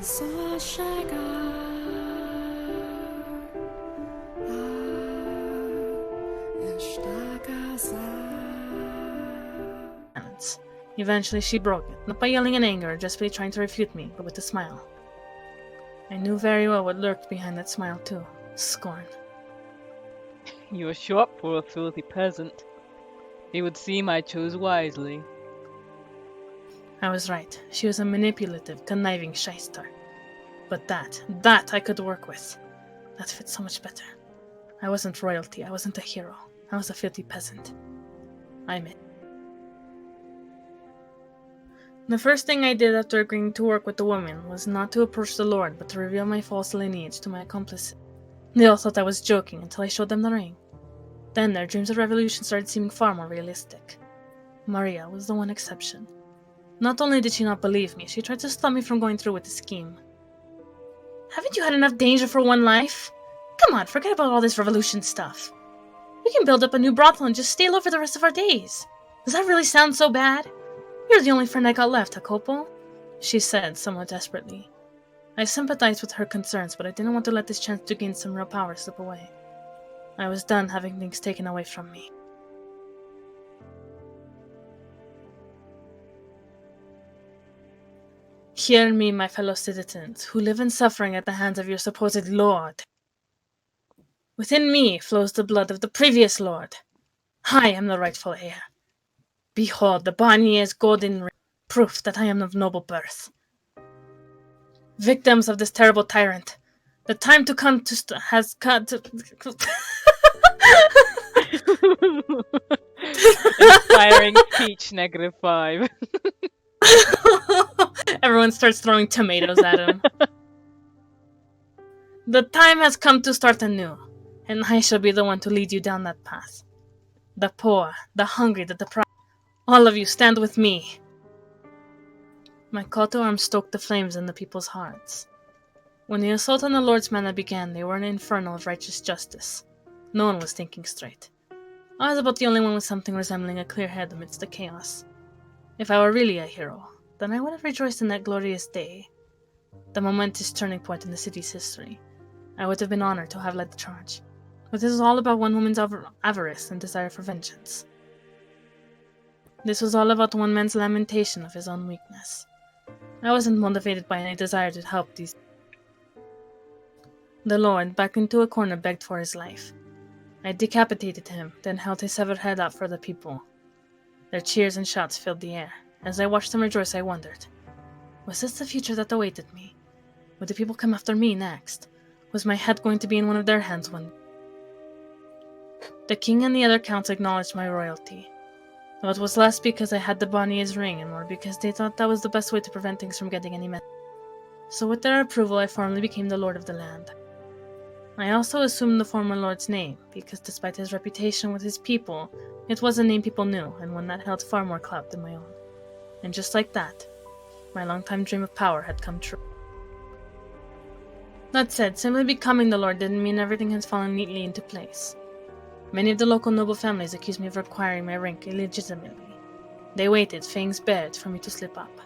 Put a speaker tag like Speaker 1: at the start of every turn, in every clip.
Speaker 1: só chegar a esta casa.
Speaker 2: Eventually she broke it, not by yelling in anger, just by trying to refute me, but with a smile. I knew very well what lurked behind that smile too. Scorn.
Speaker 3: You were short for a filthy peasant. It would seem I chose wisely.
Speaker 2: I was right. She was a manipulative, conniving shyster. But that I could work with. That fit so much better. I wasn't royalty, I wasn't a hero. I was a filthy peasant. I'm it. The first thing I did after agreeing to work with the woman was not to approach the Lord, but to reveal my false lineage to my accomplices. They all thought I was joking until I showed them the ring. Then their dreams of revolution started seeming far more realistic. Maria was the one exception. Not only did she not believe me, she tried to stop me from going through with the scheme. Haven't you had enough danger for one life? Come on, forget about all this revolution stuff. We can build up a new brothel and just stay low for the rest of our days. Does that really sound so bad? You're the only friend I got left, Jacopo, she said, somewhat desperately. I sympathized with her concerns, but I didn't want to let this chance to gain some real power slip away. I was done having things taken away from me. Hear me, my fellow citizens, who live in suffering at the hands of your supposed lord. Within me flows the blood of the previous lord. I am the rightful heir. Behold, the Barnier's golden ring, proof that I am of noble birth. Victims of this terrible tyrant, the time to come to has come to...
Speaker 3: Inspiring speech -5.
Speaker 2: Everyone starts throwing tomatoes at him. The time has come to start anew, and I shall be the one to lead you down that path. The poor, the hungry, the deprived, all of you stand with me. My call to arms stoked the flames in the people's hearts. When the assault on the Lord's manor began, they were an inferno of righteous justice. No one was thinking straight. I was about the only one with something resembling a clear head amidst the chaos. If I were really a hero, then I would have rejoiced in that glorious day, the momentous turning point in the city's history. I would have been honored to have led the charge. But this was all about one woman's avarice and desire for vengeance. This was all about one man's lamentation of his own weakness. I wasn't motivated by any desire to help these. The Lord, backed into a corner, begged for his life. I decapitated him, then held his severed head up for the people. Their cheers and shouts filled the air. As I watched them rejoice, I wondered, was this the future that awaited me? Would the people come after me next? Was my head going to be in one of their hands one day? The king and the other counts acknowledged my royalty, though it was less because I had the Bonniers ring and more because they thought that was the best way to prevent things from getting any messy. So with their approval, I formally became the lord of the land. I also assumed the former lord's name, because despite his reputation with his people, it was a name people knew, and one that held far more clout than my own. And just like that, my longtime dream of power had come true. That said, simply becoming the lord didn't mean everything has fallen neatly into place. Many of the local noble families accused me of acquiring my rank illegitimately. They waited, fangs bared, for me to slip up.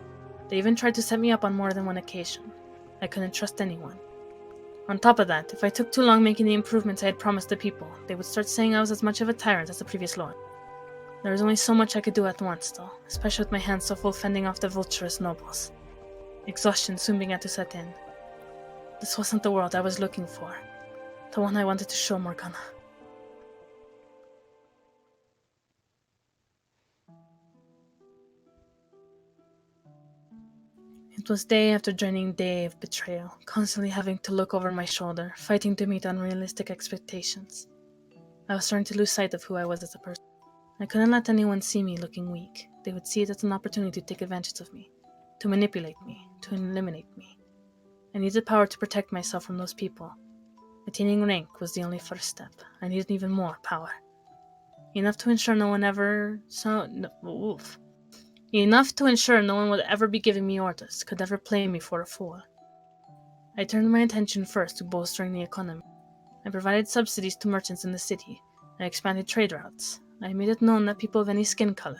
Speaker 2: They even tried to set me up on more than one occasion. I couldn't trust anyone. On top of that, if I took too long making the improvements I had promised the people, they would start saying I was as much of a tyrant as the previous lord. There was only so much I could do at once, though, especially with my hands so full fending off the vulturous nobles. Exhaustion soon began to set in. This wasn't the world I was looking for, the one I wanted to show Morgana. It was day after draining day of betrayal, constantly having to look over my shoulder, fighting to meet unrealistic expectations. I was starting to lose sight of who I was as a person. I couldn't let anyone see me looking weak. They would see it as an opportunity to take advantage of me, to manipulate me, to eliminate me. I needed power to protect myself from those people. Attaining rank was the only first step. I needed even more power. Enough to ensure no one would ever be giving me orders, could ever play me for a fool. I turned my attention first to bolstering the economy. I provided subsidies to merchants in the city. I expanded trade routes. I made it known that people of any skin color,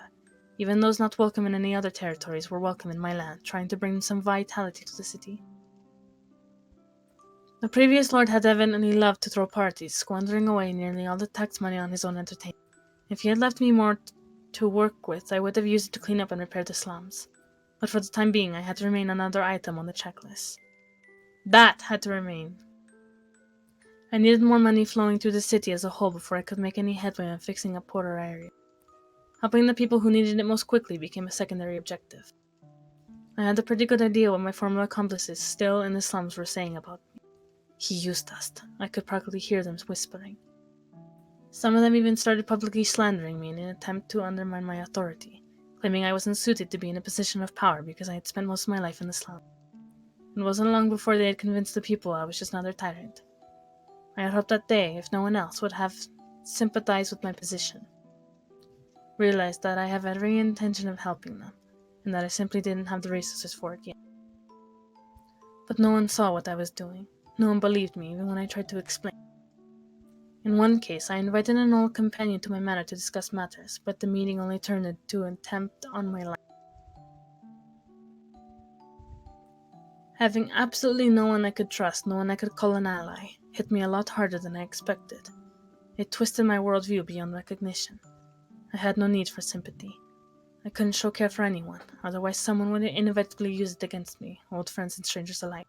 Speaker 2: even those not welcome in any other territories, were welcome in my land, trying to bring some vitality to the city. The previous lord had evidently loved to throw parties, squandering away nearly all the tax money on his own entertainment. If he had left me more to work with, I would have used it to clean up and repair the slums. But for the time being, I had to remain another item on the checklist. That had to remain. I needed more money flowing through the city as a whole before I could make any headway on fixing up poorer areas. Helping the people who needed it most quickly became a secondary objective. I had a pretty good idea what my former accomplices still in the slums were saying about me. He used us. I could practically hear them whispering. Some of them even started publicly slandering me in an attempt to undermine my authority, claiming I wasn't suited to be in a position of power because I had spent most of my life in the slum. It wasn't long before they had convinced the people I was just another tyrant. I had hoped that they, if no one else, would have sympathized with my position. Realized that I have every intention of helping them, and that I simply didn't have the resources for it yet. But no one saw what I was doing. No one believed me, even when I tried to explain. In one case, I invited an old companion to my manor to discuss matters, but the meeting only turned into an attempt on my life. Having absolutely no one I could trust, no one I could call an ally, hit me a lot harder than I expected. It twisted my worldview beyond recognition. I had no need for sympathy. I couldn't show care for anyone, otherwise someone would inevitably use it against me, old friends and strangers alike.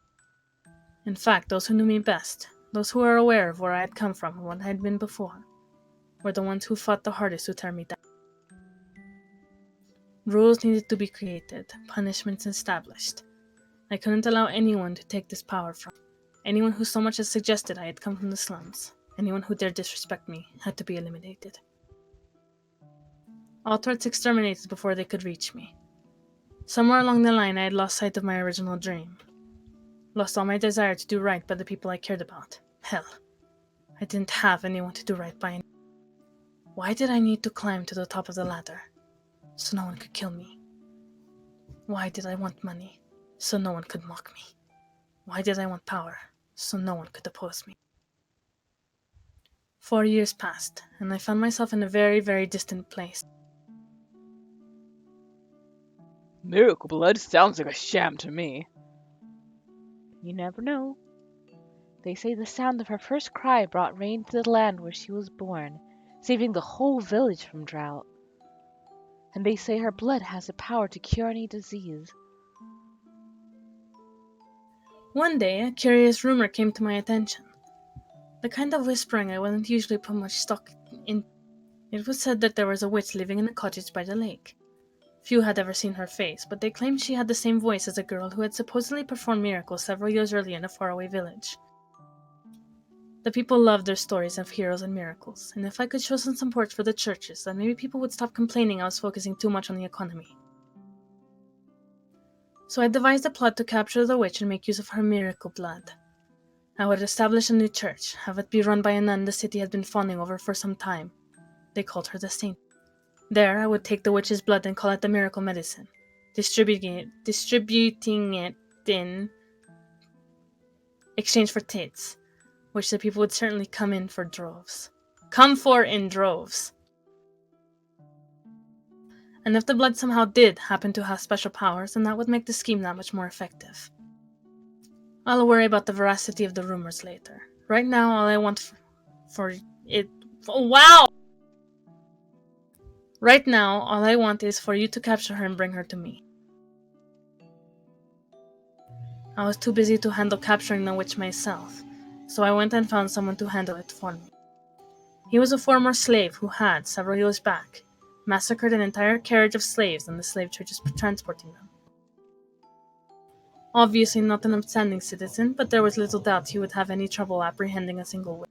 Speaker 2: In fact, those who knew me best, those who were aware of where I had come from and what I had been before, were the ones who fought the hardest to tear me down. Rules needed to be created, punishments established. I couldn't allow anyone to take this power from me. Anyone who so much as suggested I had come from the slums, anyone who dared disrespect me, had to be eliminated. All threats exterminated before they could reach me. Somewhere along the line I had lost sight of my original dream. Lost all my desire to do right by the people I cared about. Hell, I didn't have anyone to do right by. Why did I need to climb to the top of the ladder? So no one could kill me. Why did I want money? So no one could mock me. Why did I want power? So no one could oppose me. 4 years passed, and I found myself in a very, very distant place.
Speaker 3: Miracle blood sounds like a sham to me. You never know. They say the sound of her first cry brought rain to the land where she was born, saving the whole village from drought. And they say her blood has the power to cure any disease.
Speaker 2: One day, a curious rumor came to my attention. The kind of whispering I wouldn't usually put much stock in. It was said that there was a witch living in a cottage by the lake. Few had ever seen her face, but they claimed she had the same voice as a girl who had supposedly performed miracles several years earlier in a faraway village. The people loved their stories of heroes and miracles, and if I could show some support for the churches, then maybe people would stop complaining I was focusing too much on the economy. So I devised a plot to capture the witch and make use of her miracle blood. I would establish a new church, have it be run by a nun the city had been fawning over for some time. They called her the Saint. There, I would take the witch's blood and call it the miracle medicine, distributing it in exchange for tits, which the people would certainly come in for droves. Come for in droves. And if the blood somehow did happen to have special powers, then that would make the scheme that much more effective. I'll worry about the veracity of the rumors later. Right now, all I want for it... Wow! Right now, all I want is for you to capture her and bring her to me. I was too busy to handle capturing the witch myself, so I went and found someone to handle it for me. He was a former slave who had, several years back, massacred an entire carriage of slaves and the slave churches transporting them. Obviously not an upstanding citizen, but there was little doubt he would have any trouble apprehending a single witch.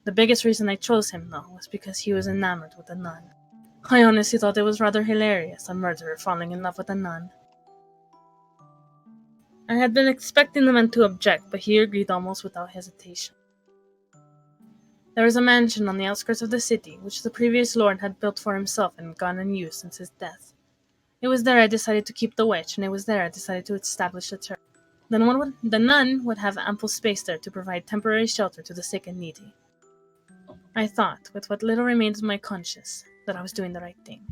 Speaker 2: The biggest reason I chose him, though, was because he was enamored with a nun. I honestly thought it was rather hilarious, a murderer falling in love with a nun. I had been expecting the man to object, but he agreed almost without hesitation. There was a mansion on the outskirts of the city, which the previous lord had built for himself and gone unused since his death. It was there I decided to keep the witch, and it was there I decided to establish the church. The nun would have ample space there to provide temporary shelter to the sick and needy. I thought, with what little remained of my conscience, that I was doing the right thing.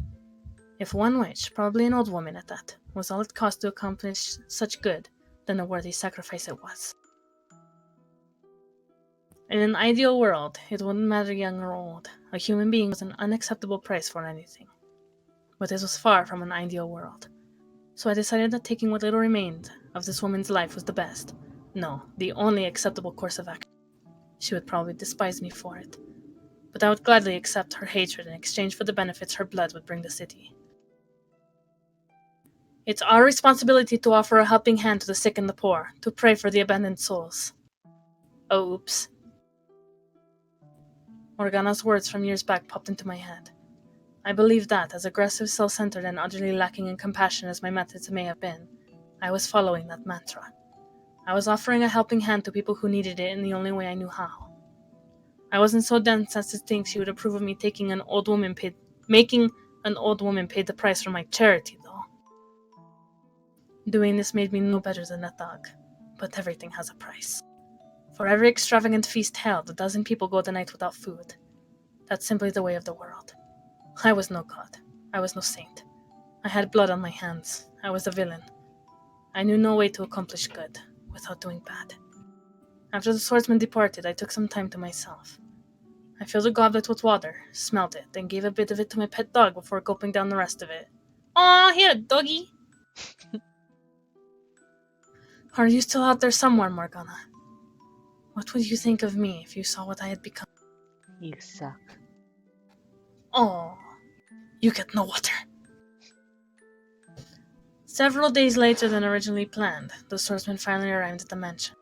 Speaker 2: If one witch, probably an old woman at that, was all it cost to accomplish such good, then a worthy sacrifice it was. In an ideal world, it wouldn't matter young or old. A human being was an unacceptable price for anything. But this was far from an ideal world. So I decided that taking what little remained of this woman's life was the best. No, the only acceptable course of action. She would probably despise me for it, but I would gladly accept her hatred in exchange for the benefits her blood would bring the city. It's our responsibility to offer a helping hand to the sick and the poor, to pray for the abandoned souls. Oh, oops. Morgana's words from years back popped into my head. I believed that, as aggressive, self-centered, and utterly lacking in compassion as my methods may have been, I was following that mantra. I was offering a helping hand to people who needed it in the only way I knew how. I wasn't so dense as to think she would approve of me making an old woman pay the price for my charity, though. Doing this made me no better than a thug, but everything has a price. For every extravagant feast held, a dozen people go the night without food. That's simply the way of the world. I was no god. I was no saint. I had blood on my hands. I was a villain. I knew no way to accomplish good without doing bad. After the swordsman departed, I took some time to myself. I filled a goblet with water, smelled it, then gave a bit of it to my pet dog before gulping down the rest of it. Aw, here, doggy! Are you still out there somewhere, Morgana? What would you think of me if you saw what I had become?
Speaker 3: You suck.
Speaker 2: Oh, you get no water. Several days later than originally planned, the swordsman finally arrived at the mansion.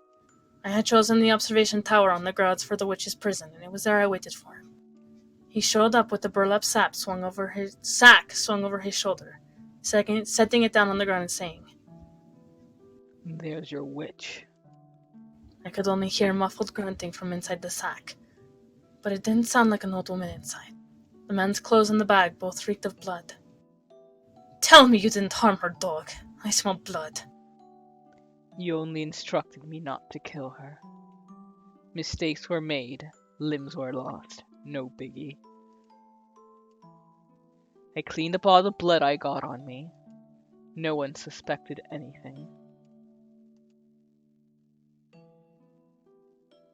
Speaker 2: I had chosen the observation tower on the grounds for the witch's prison, and it was there I waited for him. He showed up with the burlap sack swung over his shoulder, setting it down on the ground and saying,
Speaker 3: There's your witch.
Speaker 2: I could only hear muffled grunting from inside the sack, but it didn't sound like an old woman inside. The man's clothes and the bag both reeked of blood. Tell me you didn't harm her, dog. I smell blood.
Speaker 3: You only instructed me not to kill her. Mistakes were made, limbs were lost. No biggie. I cleaned up all the blood I got on me. No one suspected anything.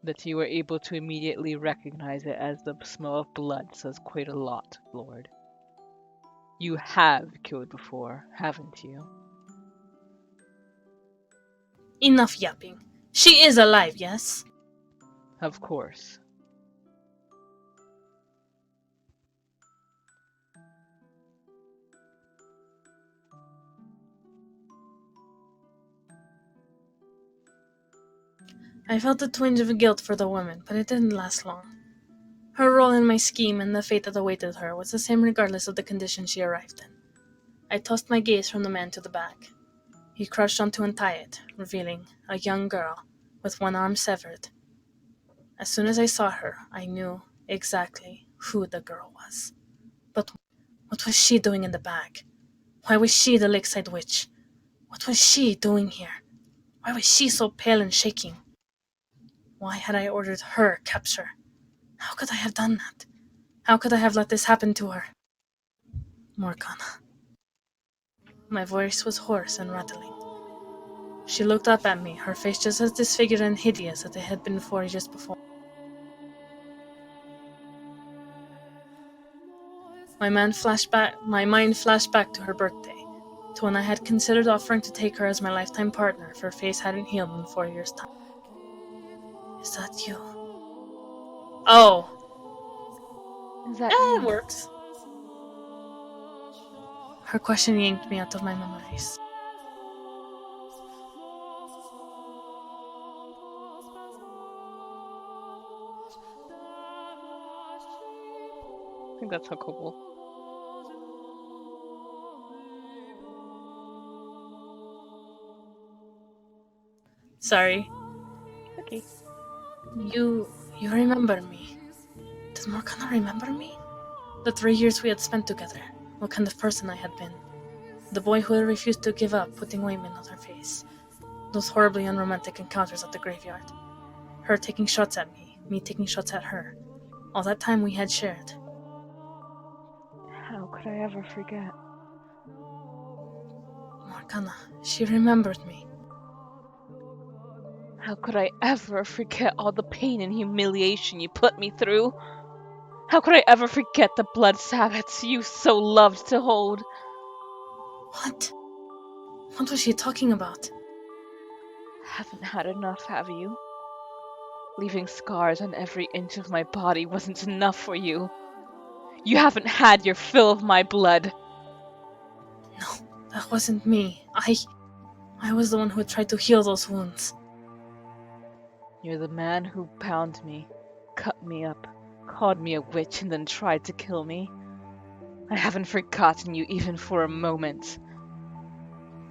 Speaker 3: That you were able to immediately recognize it as the smell of blood says quite a lot, Lord. You have killed before, haven't you?
Speaker 2: Enough yapping. She is alive, yes?
Speaker 3: Of course.
Speaker 2: I felt a twinge of guilt for the woman, but it didn't last long. Her role in my scheme and the fate that awaited her was the same regardless of the condition she arrived in. I tossed my gaze from the man to the bag. He crouched on to untie it, revealing a young girl with one arm severed. As soon as I saw her, I knew exactly who the girl was. But what was she doing in the bag? Why was she the lakeside witch? What was she doing here? Why was she so pale and shaking? Why had I ordered her capture? How could I have done that? How could I have let this happen to her? Morgana. My voice was hoarse and rattling. She looked up at me, her face just as disfigured and hideous as it had been just before. My mind flashed back to her birthday, to when I had considered offering to take her as my lifetime partner if her face hadn't healed in 4 years' time. Is that you? Oh,
Speaker 3: Is that
Speaker 2: it
Speaker 3: me?
Speaker 2: works. Her question yanked me out of my memories.
Speaker 3: I think that's so cool.
Speaker 2: Sorry.
Speaker 3: Okay.
Speaker 2: You remember me. Does Morgana remember me? The 3 years we had spent together. What kind of person I had been. The boy who had refused to give up, putting ointment on her face. Those horribly unromantic encounters at the graveyard. Her taking shots at me taking shots at her. All that time we had shared.
Speaker 3: How could I ever forget?
Speaker 2: Morgana, she remembered me.
Speaker 3: How could I ever forget all the pain and humiliation you put me through? How could I ever forget the blood Sabbats you so loved to hold?
Speaker 2: What? What was she talking about?
Speaker 3: Haven't had enough, have you? Leaving scars on every inch of my body wasn't enough for you. You haven't had your fill of my blood.
Speaker 2: No, that wasn't me. I was the one who tried to heal those wounds.
Speaker 3: You're the man who bound me, cut me up, called me a witch, and then tried to kill me. I haven't forgotten you even for a moment.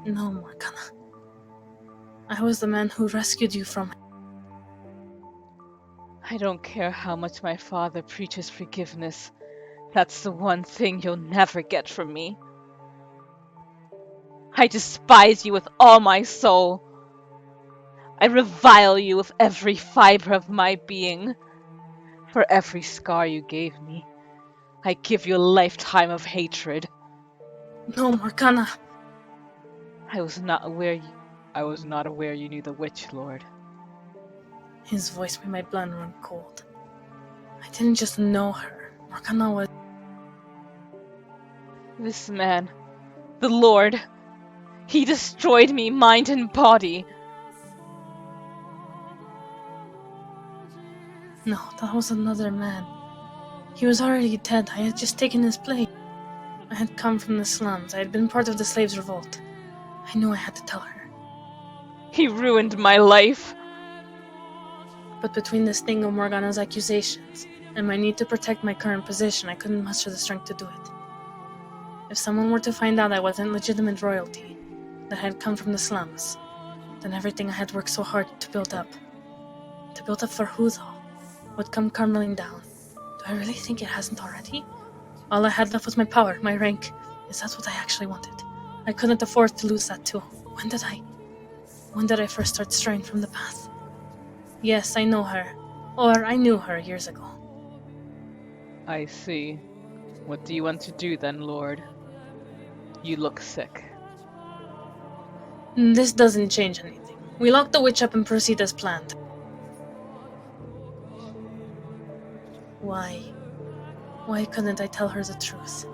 Speaker 2: No, Morgana. I was the man who rescued you from...
Speaker 3: I don't care how much my father preaches forgiveness. That's the one thing you'll never get from me. I despise you with all my soul. I revile you with every fiber of my being. For every scar you gave me, I give you a lifetime of hatred.
Speaker 2: No, Morgana.
Speaker 3: I was not aware you knew the witch, Lord.
Speaker 2: His voice made my blood run cold. I didn't just know her. Morgana was...
Speaker 3: This man, the Lord, he destroyed me, mind and body.
Speaker 2: No, that was another man. He was already dead. I had just taken his place. I had come from the slums. I had been part of the slaves' revolt. I knew I had to tell her.
Speaker 3: He ruined my life.
Speaker 2: But between the sting of Morgana's accusations and my need to protect my current position, I couldn't muster the strength to do it. If someone were to find out I wasn't legitimate royalty, that I had come from the slums, then everything I had worked so hard to build up for who though, would come crumbling down. Do I really think it hasn't already? All I had left was my power, my rank. Is that what I actually wanted? I couldn't afford to lose that too. When did I first start straying from the path? Yes, I know her. Or I knew her years ago.
Speaker 3: I see. What do you want to do then, Lord? You look sick.
Speaker 2: This doesn't change anything. We lock the witch up and proceed as planned. Why? Why couldn't I tell her the truth?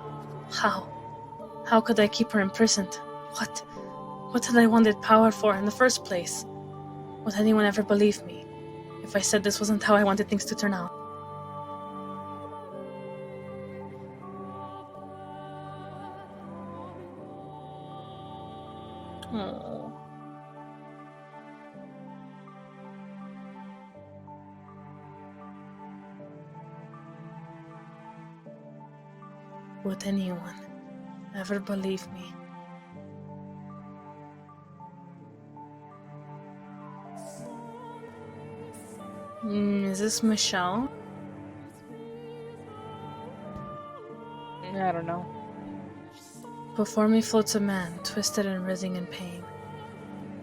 Speaker 2: How? How could I keep her imprisoned? What had I wanted power for in the first place? Would anyone ever believe me if I said this wasn't how I wanted things to turn out? Oh. Would anyone ever believe me? Is this Michelle?
Speaker 3: I don't know.
Speaker 2: Before me floats a man, twisted and writhing in pain.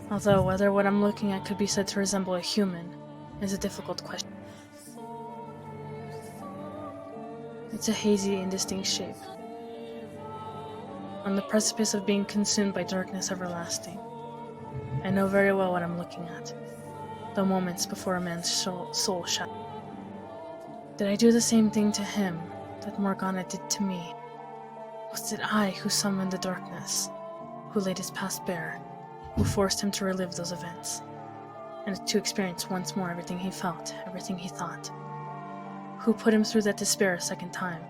Speaker 2: Although whether what I'm looking at could be said to resemble a human is a difficult question. It's a hazy, indistinct shape, on the precipice of being consumed by darkness everlasting. I know very well what I'm looking at, the moments before a man's soul shattered. Did I do the same thing to him that Morgana did to me? Was it I who summoned the darkness, who laid his past bare, who forced him to relive those events, and to experience once more everything he felt, everything he thought? Who put him through that despair a second time?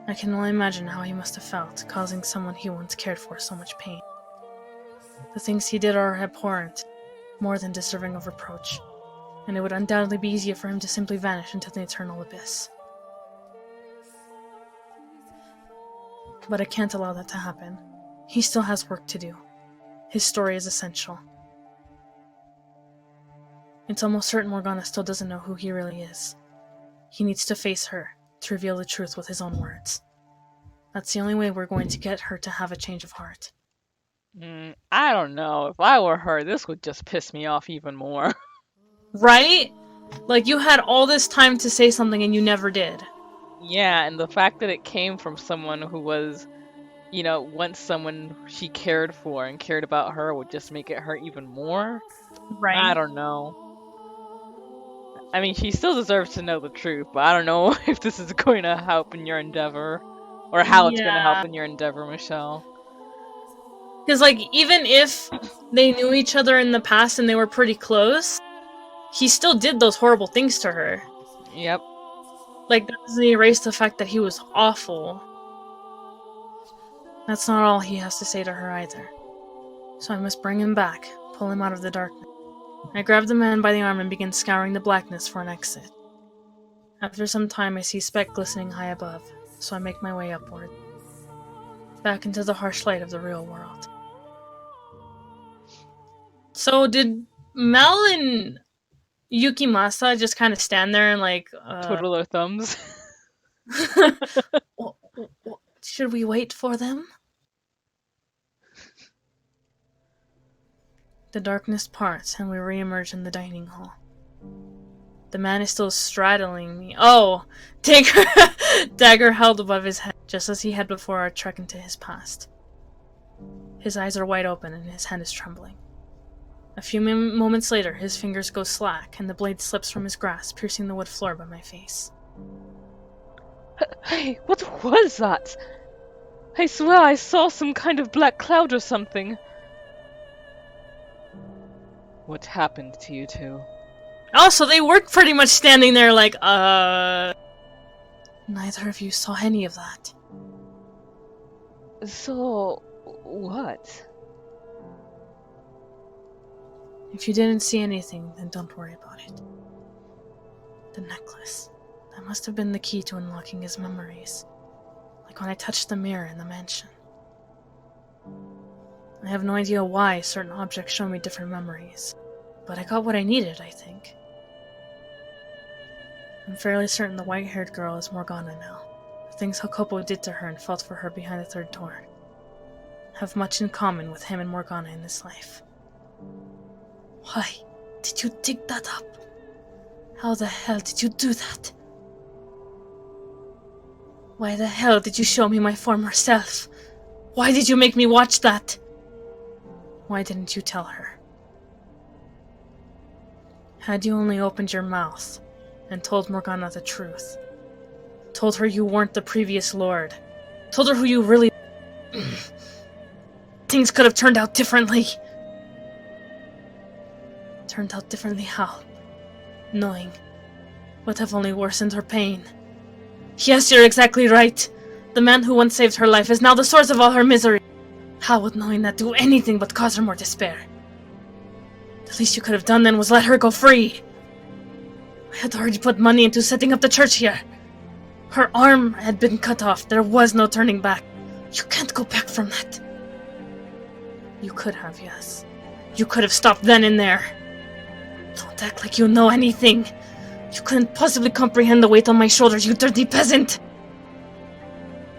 Speaker 2: I can only imagine how he must have felt, causing someone he once cared for so much pain. The things he did are abhorrent, more than deserving of reproach, and it would undoubtedly be easier for him to simply vanish into the eternal abyss. But I can't allow that to happen. He still has work to do. His story is essential. It's almost certain Morgana still doesn't know who he really is. He needs to face her, to reveal the truth with his own words. That's the only way we're going to get her to have a change of heart.
Speaker 3: I don't know. If I were her, this would just piss me off even more.
Speaker 2: Right? Like, you had all this time to say something and you never did.
Speaker 3: Yeah, and the fact that it came from someone who was once someone she cared for and cared about her would just make it hurt even more. I
Speaker 2: Right?
Speaker 3: don't know. I mean, she still deserves to know the truth, but I don't know if this is going to help in your endeavor, or how it's going to help
Speaker 2: Yeah.
Speaker 3: in your endeavor, Michelle.
Speaker 2: Because, like, even if they knew each other in the past and they were pretty close, he still did those horrible things to her.
Speaker 3: Yep.
Speaker 2: Like, that doesn't erase the fact that he was awful. That's not all he has to say to her either. So I must bring him back, pull him out of the darkness. I grab the man by the arm and begin scouring the blackness for an exit. After some time, I see a speck glistening high above, so I make my way upward, back into the harsh light of the real world. So did Mel and Yukimasa just kind of stand there and like,
Speaker 3: Twiddle their thumbs.
Speaker 2: should we wait for them? The darkness parts and we re-emerge in the dining hall. The man is still straddling me. Oh! Dagger held above his head, just as he had before our trek into his past. His eyes are wide open and his hand is trembling. A few moments later, his fingers go slack and the blade slips from his grasp, piercing the wood floor by my face.
Speaker 3: Hey, what was that? I swear I saw some kind of black cloud or something. What happened to you two?
Speaker 2: Oh, so they were pretty much standing there like, Neither of you saw any of that.
Speaker 3: So, what?
Speaker 2: If you didn't see anything, then don't worry about it. The necklace. That must have been the key to unlocking his memories. Like when I touched the mirror in the mansion. I have no idea why certain objects show me different memories, but I got what I needed, I think. I'm fairly certain the white-haired girl is Morgana now. The things Hakopo did to her and felt for her behind the third door have much in common with him and Morgana in this life. Why did you dig that up? How the hell did you do that? Why the hell did you show me my former self? Why did you make me watch that? Why didn't you tell her? Had you only opened your mouth and told Morgana the truth, told her you weren't the previous lord, told her who you really... Things could have turned out differently. Turned out differently how? Knowing would have only worsened her pain. Yes, you're exactly right. The man who once saved her life is now the source of all her misery. How would knowing that do anything but cause her more despair? The least you could have done then was let her go free. I had already put money into setting up the church here. Her arm had been cut off. There was no turning back. You can't go back from that. You could have, yes. You could have stopped then and there. Don't act like you know anything. You couldn't possibly comprehend the weight on my shoulders, you dirty peasant!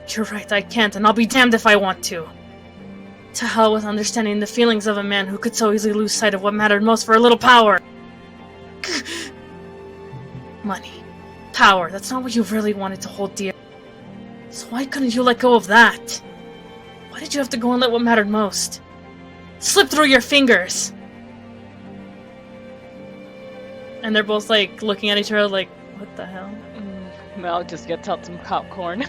Speaker 2: You're right, I can't, and I'll be damned if I want to. To hell with understanding the feelings of a man who could so easily lose sight of what mattered most for a little power. Money. Power, that's not what you really wanted to hold dear. So why couldn't you let go of that? Why did you have to go and let what mattered most slip through your fingers? And they're both like looking at each other like, what the hell?
Speaker 3: Mel just gets out some popcorn.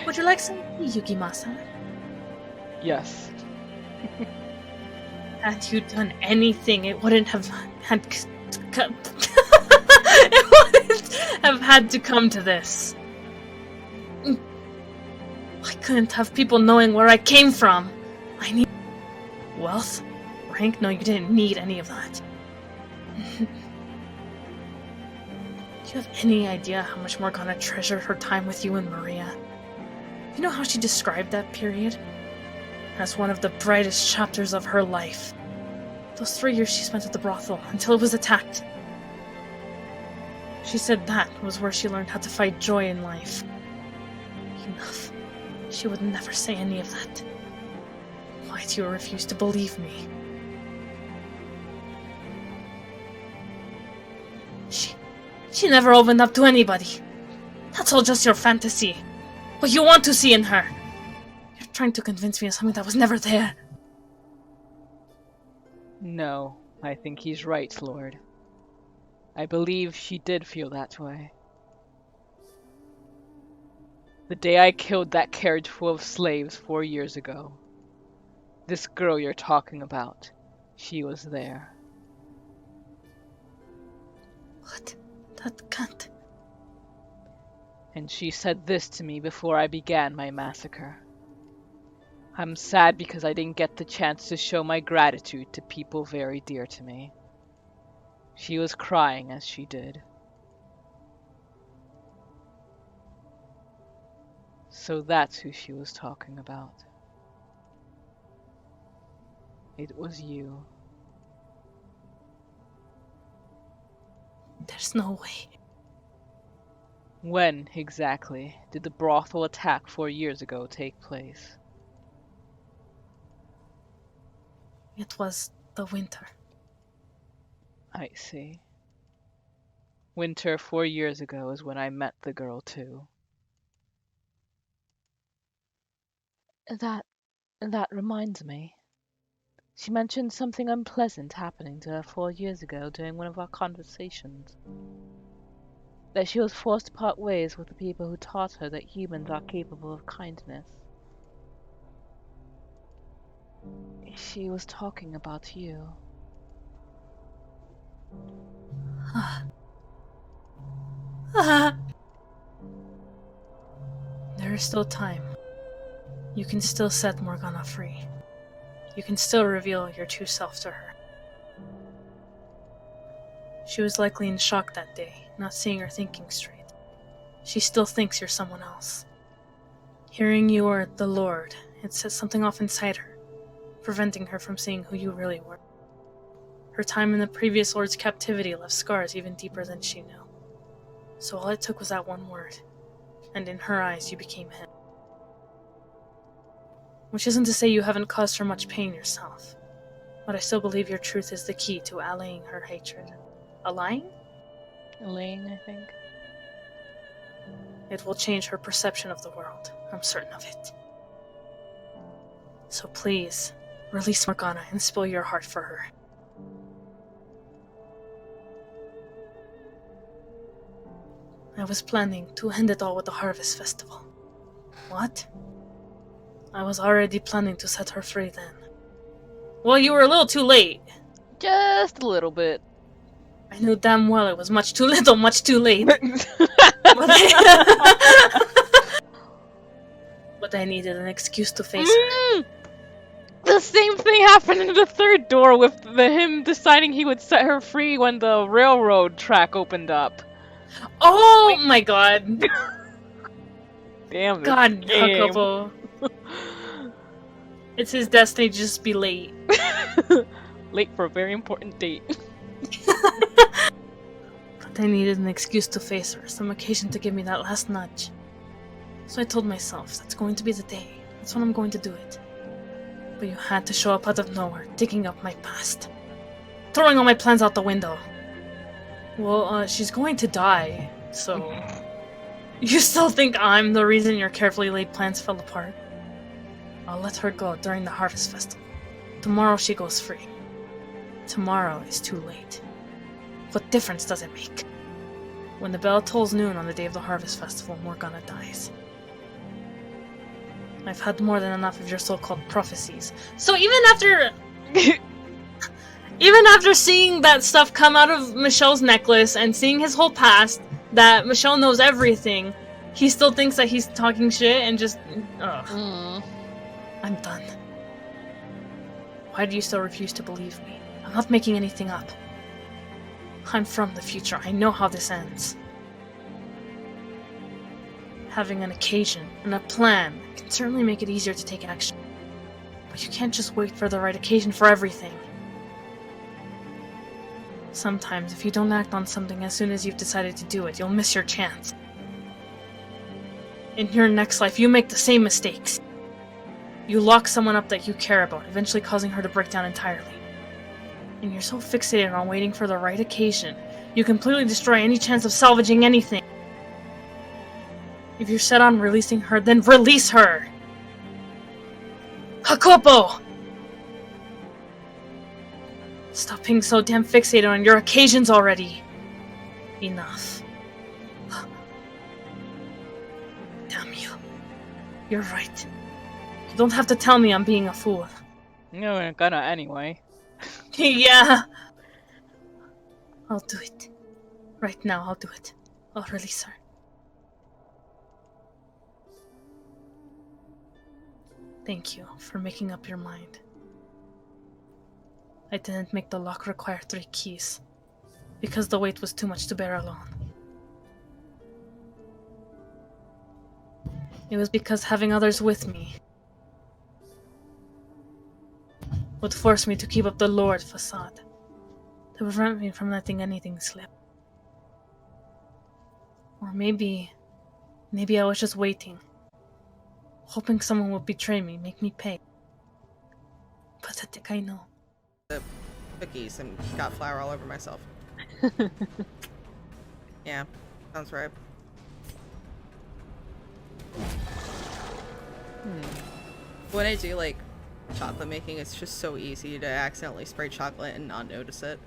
Speaker 2: Would you like some tea, Yukimasa?
Speaker 3: Yes.
Speaker 2: Had you done anything, it wouldn't have had it wouldn't have had to come to this. I couldn't have people knowing where I came from. I need wealth, rank. No, you didn't need any of that. Do you have any idea how much Morgana treasured her time with you and Maria? You know how she described that period as one of the brightest chapters of her life. Those 3 years she spent at the brothel until it was attacked. She said that was where she learned how to find joy in life. Enough. She would never say any of that. Why do you refuse to believe me? She never opened up to anybody. That's all just your fantasy. what you want to see in her. You're trying to convince me of something that was never there.
Speaker 3: No, I think he's right, Lord. I believe she did feel that way. The day I killed that carriage full of slaves 4 years ago, this girl you're talking about, she was there.
Speaker 2: What? That can't...
Speaker 3: And she said this to me before I began my massacre. I'm sad because I didn't get the chance to show my gratitude to people very dear to me. She was crying as she did. So that's who she was talking about. It was you.
Speaker 2: There's no way.
Speaker 3: When, exactly, did the brothel attack 4 years ago take place?
Speaker 2: It was the winter.
Speaker 3: I see. Winter 4 years ago is when I met the girl, too. That reminds me. She mentioned something unpleasant happening to her 4 years ago during one of our conversations. That she was forced to part ways with the people who taught her that humans are capable of kindness. She was talking about you.
Speaker 2: There is still time. You can still set Morgana free. You can still reveal your true self to her. She was likely in shock that day, not seeing or thinking straight. She still thinks you're someone else. Hearing you are the Lord, it set something off inside her, preventing her from seeing who you really were. Her time in the previous Lord's captivity left scars even deeper than she knew. So all it took was that one word, and in her eyes you became him. Which isn't to say you haven't caused her much pain yourself, but I still believe your truth is the key to allaying her hatred. Allaying?
Speaker 3: Allaying, I think.
Speaker 2: It will change her perception of the world, I'm certain of it. So please, release Morgana and spill your heart for her. I was planning to end it all with the Harvest Festival. What? I was already planning to set her free then. Well, you were a little too late.
Speaker 3: Just a little bit.
Speaker 2: I knew damn well it was much too little, much too late. But I needed an excuse to face her.
Speaker 3: The same thing happened in the third door with him deciding he would set her free when the railroad track opened up.
Speaker 2: Oh my god.
Speaker 3: Damn this
Speaker 2: God,
Speaker 3: game.
Speaker 2: Jacopo. It's his destiny to just be late.
Speaker 3: Late for a very important date.
Speaker 2: But I needed an excuse to face her, some occasion to give me that last nudge. So I told myself, that's going to be the day. That's when I'm going to do it. But you had to show up out of nowhere, digging up my past. Throwing all my plans out the window. Well, she's going to die, so... You still think I'm the reason your carefully laid plans fell apart? I'll let her go during the Harvest Festival. Tomorrow she goes free. Tomorrow is too late. What difference does it make? When the bell tolls noon on the day of the Harvest Festival, Morgana dies. I've had more than enough of your so-called prophecies. So even after... even after seeing that stuff come out of Michelle's necklace and seeing his whole past, that Michelle knows everything, he still thinks that he's talking shit and just... Ugh. I'm done. Why do you still refuse to believe me? I'm not making anything up. I'm from the future. I know how this ends. Having an occasion and a plan can certainly make it easier to take action. But you can't just wait for the right occasion for everything. Sometimes, if you don't act on something as soon as you've decided to do it, you'll miss your chance. In your next life, you make the same mistakes. You lock someone up that you care about, eventually causing her to break down entirely. And you're so fixated on waiting for the right occasion, you completely destroy any chance of salvaging anything. If you're set on releasing her, then release her! Hakopo! Stop being so damn fixated on your occasions already. Enough. Damn you. You're right. You don't have to tell me I'm being a fool.
Speaker 3: You ain't gonna anyway.
Speaker 2: Yeah! I'll do it. Right now, I'll do it. I'll release her. Thank you for making up your mind. I didn't make the lock require 3 keys, because the weight was too much to bear alone. It was because having others with me would force me to keep up the Lord facade, to prevent me from letting anything slip. Or maybe I was just waiting, hoping someone would betray me, make me pay. Pathetic, I know.
Speaker 4: The cookies and got flour all over myself. Yeah, sounds right. When I do like chocolate making, it's just so easy to accidentally spray chocolate and not notice it.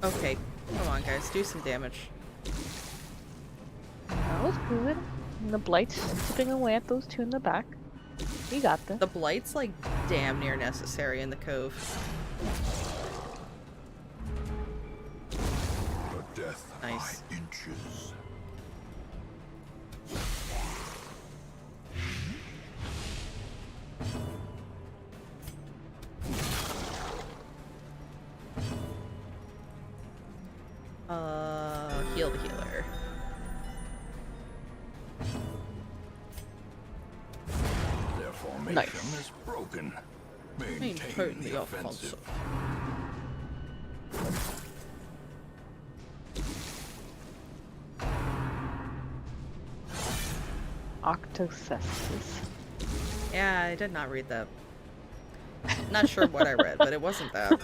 Speaker 4: Okay, come on guys, do some damage.
Speaker 3: That was good. And the blight's chipping away at those 2 in the back. We got this.
Speaker 4: The blight's like damn near necessary in the cove.
Speaker 5: The death
Speaker 4: Nice.
Speaker 5: by inches.
Speaker 4: Heal the healer.
Speaker 5: Their formation
Speaker 3: Nice.
Speaker 5: is broken.
Speaker 4: Maintain
Speaker 5: Maintain
Speaker 4: the
Speaker 5: the
Speaker 4: offensive.
Speaker 5: offensive.
Speaker 3: Octocestus.
Speaker 4: Yeah, I did not read that. Not sure what I read, but it wasn't that.